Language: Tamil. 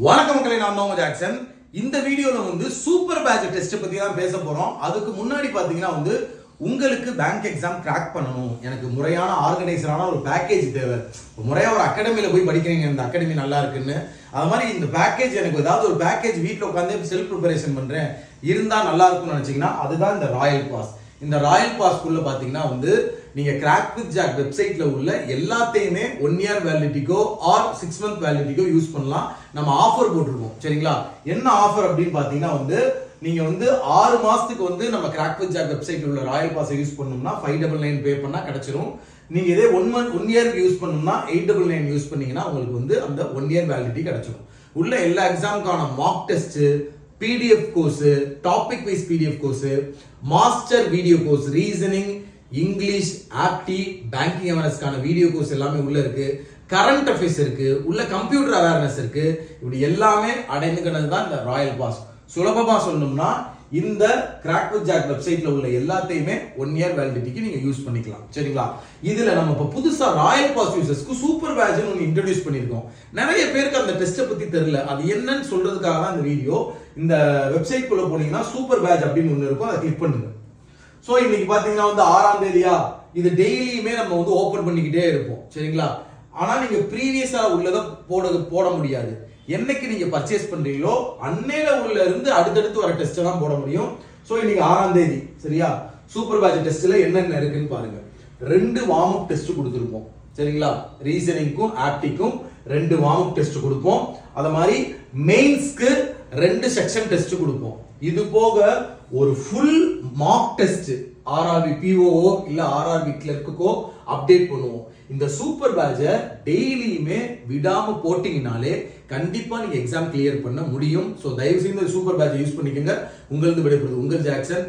வணக்கம் மக்களே, நான் தான் ஜாக்சன். இந்த வீடியோல சூப்பர் பேட்ச் டெஸ்ட் பத்தி தான் பேச போறோம். அதுக்கு முன்னாடி பாத்தீங்கன்னா உங்களுக்கு பேங்க் எக்ஸாம் கிராக் பண்ணணும், எனக்கு முறையான ஆர்கனைசரான ஒரு பேக்கேஜ் தேவை. முறையா ஒரு அகாடமியில போய் படிக்கிறீங்க, இந்த அகாடமி நல்லா இருக்குன்னு, அது மாதிரி இந்த பேக்கேஜ் எனக்கு ஏதாவது ஒரு பேக்கேஜ் வீட்டில் உட்காந்து செல்ஃப் ப்ரிப்பரேஷன் பண்றேன் இருந்தா நல்லா இருக்கும்னு நினைச்சீங்கன்னா அதுதான் இந்த ராயல் பாஸ். இந்த ராயல் பாஸ்க்குள்ள பாத்தீங்கன்னா நீங்க கிராக் வித் ஜாக் வெப்சைட்ல உள்ள எல்லாத்தையுமே 1 year வேலிடிட்டிக்கோ ஆர் 6 month வேலிடிட்டிக்கோ யூஸ் பண்ணலாம். நம்ம ஆஃபர் போட்டிருக்கோம், சரிங்களா? என்ன ஆஃபர் அப்படின்னு பாத்தீங்கன்னா நீங்க 6 மாசத்துக்கு நம்ம கிராக் வித் ஜாக் வெப்சைட்ல உள்ள ராயல் பாஸை யூஸ் பண்ணோம்னா 599 பே பண்ணா கிடைச்சிரும். நீங்க இதே 1 year யூஸ் பண்ணணும்னா 899 யூஸ் பண்ணீங்கன்னா உங்களுக்கு அந்த 1 year வேலிடிட்டி கிடைச்சிரும். உள்ள எல்லா எக்ஸாமுக்கான mock test, PDF course, topic wise PDF course, master video course, reasoning, English, apti, banking அவேர்னஸ்க்கான வீடியோ கோர்ஸ் எல்லாமே உள்ள இருக்கு. கரண்ட் அஃபேர்ஸ் இருக்கு, உள்ள கம்ப்யூட்டர் அவேர்னஸ் இருக்கு. இப்படி எல்லாமே அடைந்துக்கிறது தான் இந்த ராயல் பாஸ். சுலபமா சொல்லணும்னா இந்த கிராக் வித் ஜாக் வெப்சைட்ல உள்ள எல்லாத்தையுமே 1 year வேலிடிட்டிக்கு நீங்க யூஸ் பண்ணிக்கலாம், சரிங்களா? இதுல நம்ம இப்ப புதுசா ராயல் பாஸ் யூசர்ஸ்க்கு சூப்பர் பேட்ச் ஒன்னு இன்ட்ரோடியூஸ் பண்ணிருக்கோம். நிறைய பேருக்கு அந்த டெஸ்ட்டை பத்தி தெரியல, அது என்னன்னு சொல்றதுக்காக தான் இந்த வீடியோ. இந்த வெப்சைட் குள்ள போனீங்கன்னா சூப்பர் பேட்ச் அப்படின்னு ஒன்னு இருக்கும், அதை கிளிக் பண்ணுங்க. சோ இன்னைக்கு பாத்தீங்கன்னா 6ஆம் தேதியா, இது டெய்லியுமே நம்ம ஓபன் பண்ணிக்கிட்டே இருப்போம், சரிங்களா? ஆனா நீங்க ப்ரீவியஸா உள்ளத போட முடியாது. என்னைக்கு நீங்க பர்ச்சேஸ் பண்றீங்களோ அன்னையில உள்ள இருந்து அடுத்தடுத்து வர டெஸ்ட் தான் போட முடியும். சோ இன்னைக்கு 6ஆம் தேதி, சரியா? சூப்பர் பேட்ச் டெஸ்ட்ல என்னென்ன இருக்குன்னு பாருங்க. 2 வார்ம் அப் டெஸ்ட் கொடுத்துருப்போம், சரிங்களா? ரீசனிங்க்கும் ஆப்டிக்கும் 2 வார்ம் அப் டெஸ்ட் கொடுப்போம். அத மாதிரி மெயின்ஸ்க்கு 2 செக்ஷன் டெஸ்ட் கொடுப்போம். இது போக ஒரு full mark test RRB BOO இல்ல ஆர்ஆர்பி கிளர்க்குக்கோ அப்டேட் பண்ணுவோம். இந்த சூப்பர் பேட்சை டெய்லியுமே விடாம போட்டீங்கனாலே கண்டிப்பா நீங்க எக்ஸாம் கிளியர் பண்ண முடியும். சோ தயவு செய்து சூப்பர் பேட்சை யூஸ் பண்ணிக்கோங்க. உங்களுக்கு விடைபெறுவது உங்கள் ஜாக்சன்.